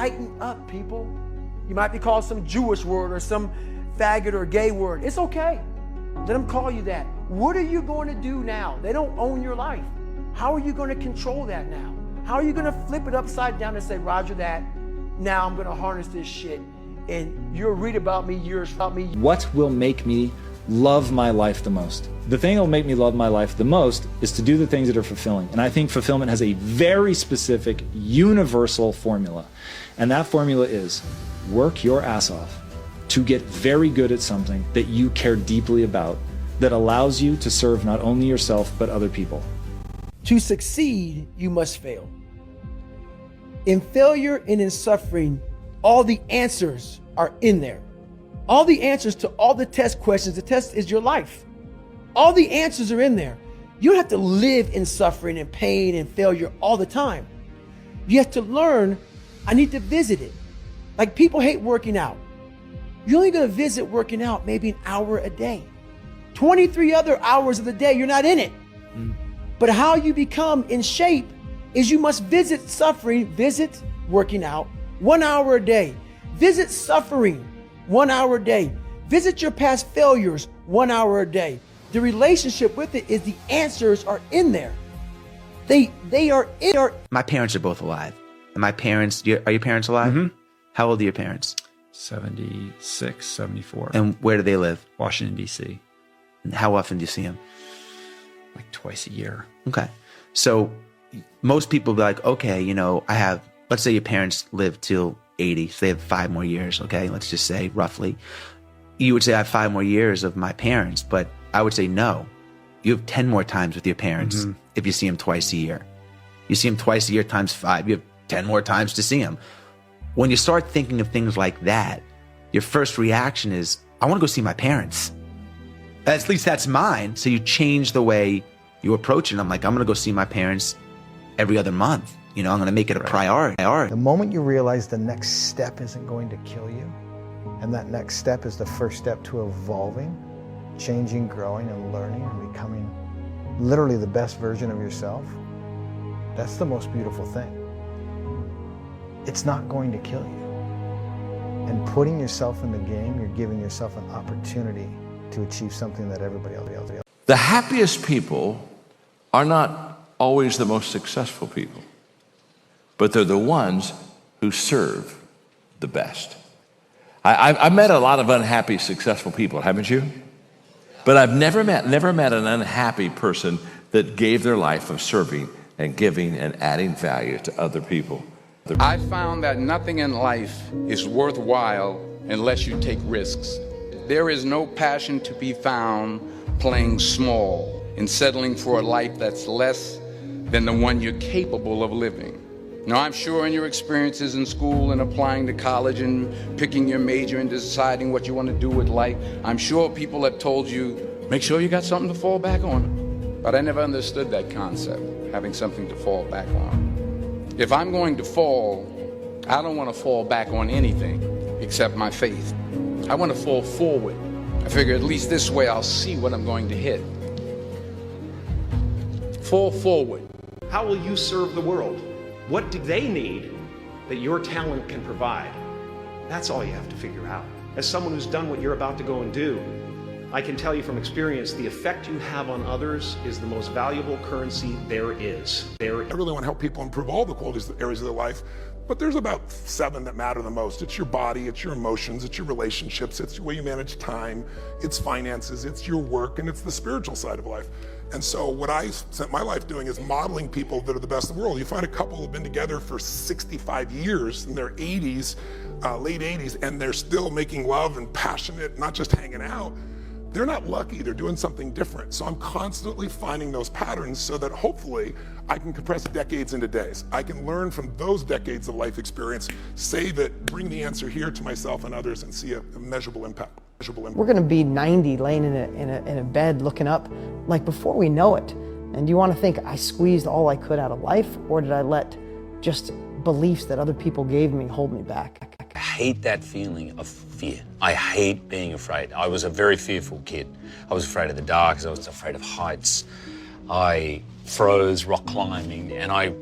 tighten up, people. You might be called some Jewish word or some faggot or gay word. It's okay. Let them call you that. What are you going to do now? They don't own your life. How are you going to control that now? How are you going to flip it upside down and say, Roger that, now I'm going to harness this shit, and you'll read about me, years about me. What will make me love my life the most? The thing that will make me love my life the most is to do the things that are fulfilling. And I think fulfillment has a very specific, universal formula. And that formula is work your ass off to get very good at something that you care deeply about, that allows you to serve not only yourself, but other people. To succeed, you must fail. In failure and in suffering, all the answers are in there. All the answers to all the test questions. The test is your life. All the answers are in there. You don't have to live in suffering and pain and failure all the time. You have to learn, I need to visit it. Like people hate working out. You're only going to visit working out maybe an hour a day. 23 other hours of the day, you're not in it. But how you become in shape is you must visit suffering, visit working out 1 hour a day. Visit suffering 1 hour a day. Visit your past failures 1 hour a day. The relationship with it is the answers are in there. They are in there. My parents are both alive. And my parents, are your parents alive? Mm-hmm. How old are your parents? 76, 74. And where do they live? Washington, D.C. And how often do you see them? Like twice a year. Okay. So most people be like, okay, you know, let's say your parents live till 80, so they have 5 more years, okay? Let's just say roughly. You would say I have 5 more years of my parents, but I would say no. You have 10 more times with your parents if you see them twice a year. You see them twice a year times 5, you have 10 more times to see them. When you start thinking of things like that, your first reaction is, I want to go see my parents. At least that's mine. So you change the way you approach it. I'm like, I'm going to go see my parents every other month. You know, I'm going to make it a priority. The moment you realize the next step isn't going to kill you, and that next step is the first step to evolving, changing, growing, and learning, and becoming literally the best version of yourself, that's the most beautiful thing. It's not going to kill you. And putting yourself in the game, you're giving yourself an opportunity to achieve something that everybody else. The happiest people are not always the most successful people, but they're the ones who serve the best. I've met a lot of unhappy, successful people, haven't you? But I've never met an unhappy person that gave their life of serving and giving and adding value to other people. I found that nothing in life is worthwhile unless you take risks. There is no passion to be found playing small and settling for a life that's less than the one you're capable of living. Now, I'm sure in your experiences in school and applying to college and picking your major and deciding what you want to do with life, I'm sure people have told you, make sure you got something to fall back on. But I never understood that concept, having something to fall back on. If I'm going to fall, I don't want to fall back on anything except my faith. I want to fall forward. I figure at least this way I'll see what I'm going to hit. Fall forward. How will you serve the world? What do they need that your talent can provide? That's all you have to figure out. As someone who's done what you're about to go and do, I can tell you from experience, the effect you have on others is the most valuable currency there is. I really want to help people improve all the qualities, areas of their life, but there's about 7 that matter the most. It's your body, it's your emotions, it's your relationships, it's the way you manage time, it's finances, it's your work, and it's the spiritual side of life. And so what I spent my life doing is modeling people that are the best in the world. You find a couple who've been together for 65 years in their 80s, late 80s, and they're still making love and passionate, not just hanging out. They're not lucky, they're doing something different. So I'm constantly finding those patterns so that hopefully I can compress decades into days. I can learn from those decades of life experience, bring the answer here to myself and others and see a measurable impact. We're gonna be 90 laying in a bed looking up like before we know it. And do you wanna think I squeezed all I could out of life, or did I let just beliefs that other people gave me hold me back? I hate that feeling of fear. I hate being afraid. I was a very fearful kid. I was afraid of the dark, I was afraid of heights. I froze rock climbing, and I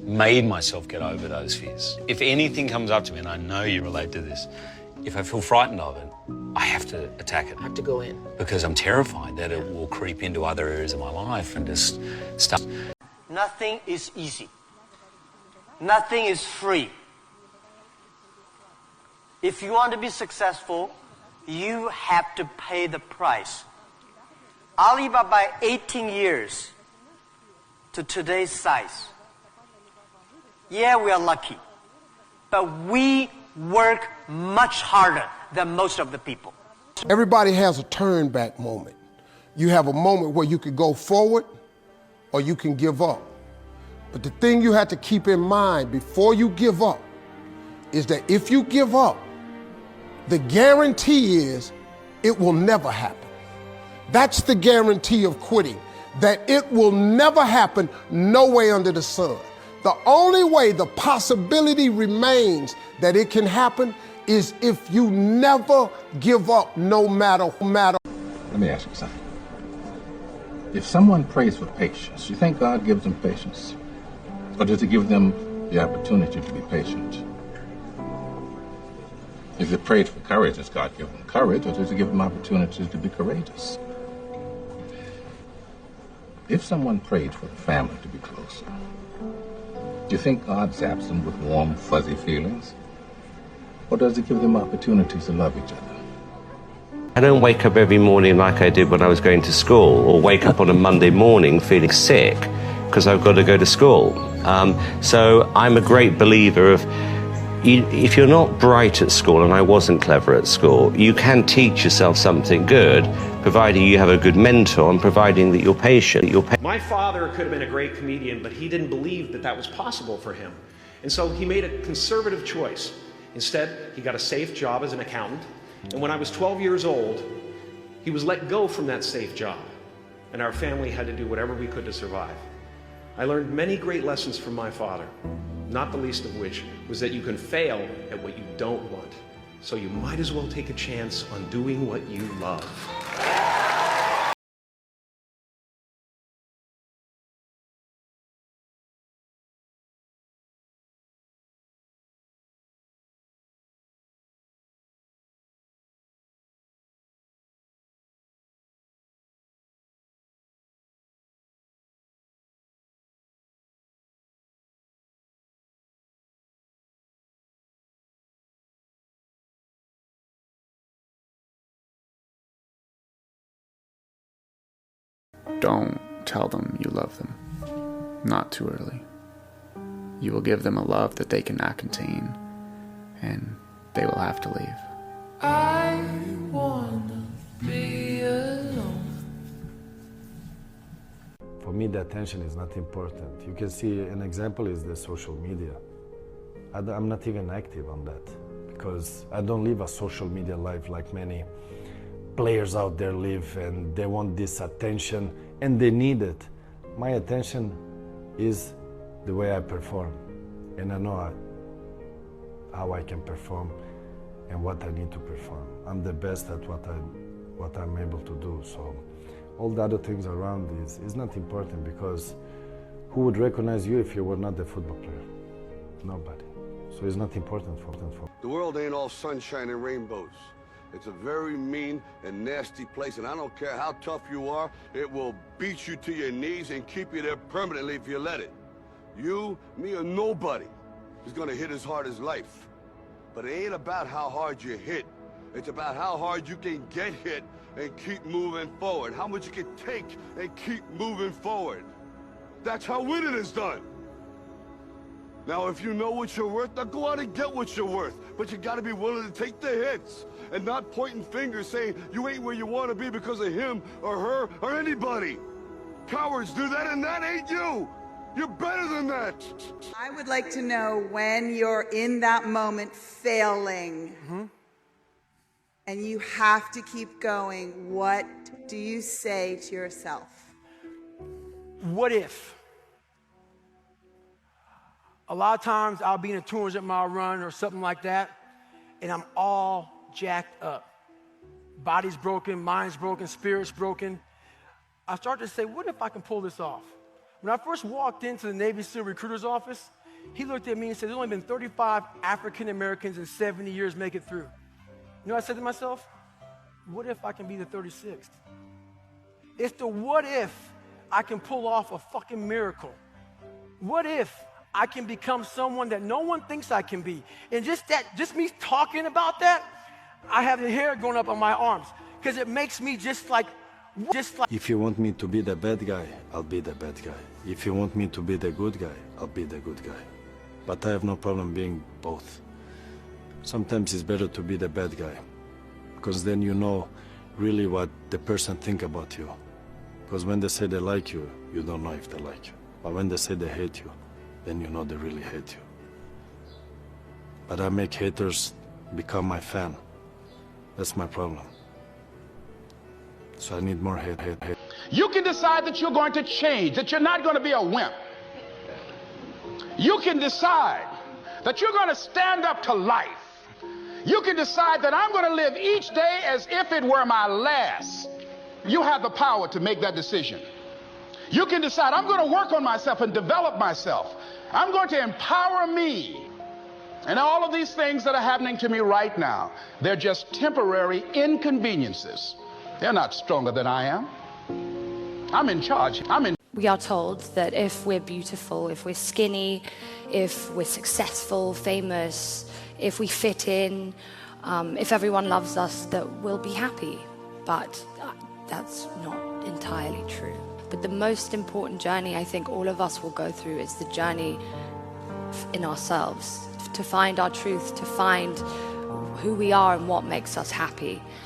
made myself get over those fears. If anything comes up to me, and I know you relate to this, if I feel frightened of it, I have to attack it. I have to go in. Because I'm terrified that it will creep into other areas of my life and just start. Nothing is easy. Nothing is free. If you want to be successful, you have to pay the price. Alibaba, 18 years to today's size. Yeah, we are lucky, but we work much harder than most of the people. Everybody has a turn back moment. You have a moment where you could go forward or you can give up. But the thing you have to keep in mind before you give up is that if you give up, the guarantee is it will never happen. That's the guarantee of quitting, that it will never happen no way under the sun. The only way the possibility remains that it can happen is if you never give up, no matter. Let me ask you something. If someone prays for patience, you think God gives them patience? Or does he give them the opportunity to be patient? If they prayed for courage, does God give them courage, or does he give them opportunities to be courageous? If someone prayed for the family to be closer, do you think God zaps them with warm, fuzzy feelings? Or does he give them opportunities to love each other? I don't wake up every morning like I did when I was going to school, or wake up on a Monday morning feeling sick because I've got to go to school. So I'm a great believer of, if you're not bright at school, and I wasn't clever at school, you can teach yourself something good, providing you have a good mentor and providing that you're patient. My father could have been a great comedian, but he didn't believe that that was possible for him. And so he made a conservative choice. Instead, he got a safe job as an accountant. And when I was 12 years old, he was let go from that safe job. And our family had to do whatever we could to survive. I learned many great lessons from my father, not the least of which was that you can fail at what you don't want. So you might as well take a chance on doing what you love. Don't tell them you love them. Not too early. You will give them a love that they cannot contain, and they will have to leave. I wanna be alone. For me, the attention is not important. You can see an example is the social media. I'm not even active on that because I don't live a social media life like many players out there live, and they want this attention and they need it. My attention is the way I perform, and I know how I can perform and what I need to perform. I'm the best at what I'm able to do. So all the other things around is not important, because who would recognize you if you were not a football player? Nobody. So it's not important for them. The world ain't all sunshine and rainbows. It's a very mean and nasty place, and I don't care how tough you are, it will beat you to your knees and keep you there permanently if you let it. You, me, or nobody is gonna hit as hard as life. But it ain't about how hard you hit. It's about how hard you can get hit and keep moving forward. How much you can take and keep moving forward. That's how winning is done. Now, if you know what you're worth, now go out and get what you're worth. But you gotta be willing to take the hits and not pointing fingers saying you ain't where you wanna be because of him or her or anybody. Cowards do that, and that ain't you. You're better than that. I would like to know, when you're in that moment failing, and you have to keep going, what do you say to yourself? What if? A lot of times I'll be in a 200-mile run or something like that, and I'm all jacked up. Body's broken, mind's broken, spirit's broken. I start to say, what if I can pull this off? When I first walked into the Navy SEAL recruiter's office, He looked at me and said, there's only been 35 African Americans in 70 years make it through. You know what I said to myself? What if I can be the 36th? It's the what if I can pull off a fucking miracle. What if I can become someone that no one thinks I can be? And just me talking about that, I have the hair going up on my arms because it makes me just like. If you want me to be the bad guy, I'll be the bad guy. If you want me to be the good guy, I'll be the good guy. But I have no problem being both. Sometimes it's better to be the bad guy, because then you know really what the person think about you. Because when they say they like you, you don't know if they like you. But when they say they hate you, then you know they really hate you. But I make haters become my fan. That's my problem. So I need more hate. You can decide that you're going to change, that you're not going to be a wimp. You can decide that you're going to stand up to life. You can decide that I'm going to live each day as if it were my last. You have the power to make that decision. You can decide I'm going to work on myself and develop myself. I'm going to empower me. And all of these things that are happening to me right now, they're just temporary inconveniences. They're not stronger than I am. I'm in charge. We are told that if we're beautiful, if we're skinny, if we're successful, famous, if we fit in, if everyone loves us, that we'll be happy. But that's not entirely true. But the most important journey I think all of us will go through is the journey in ourselves, to find our truth, to find who we are and what makes us happy.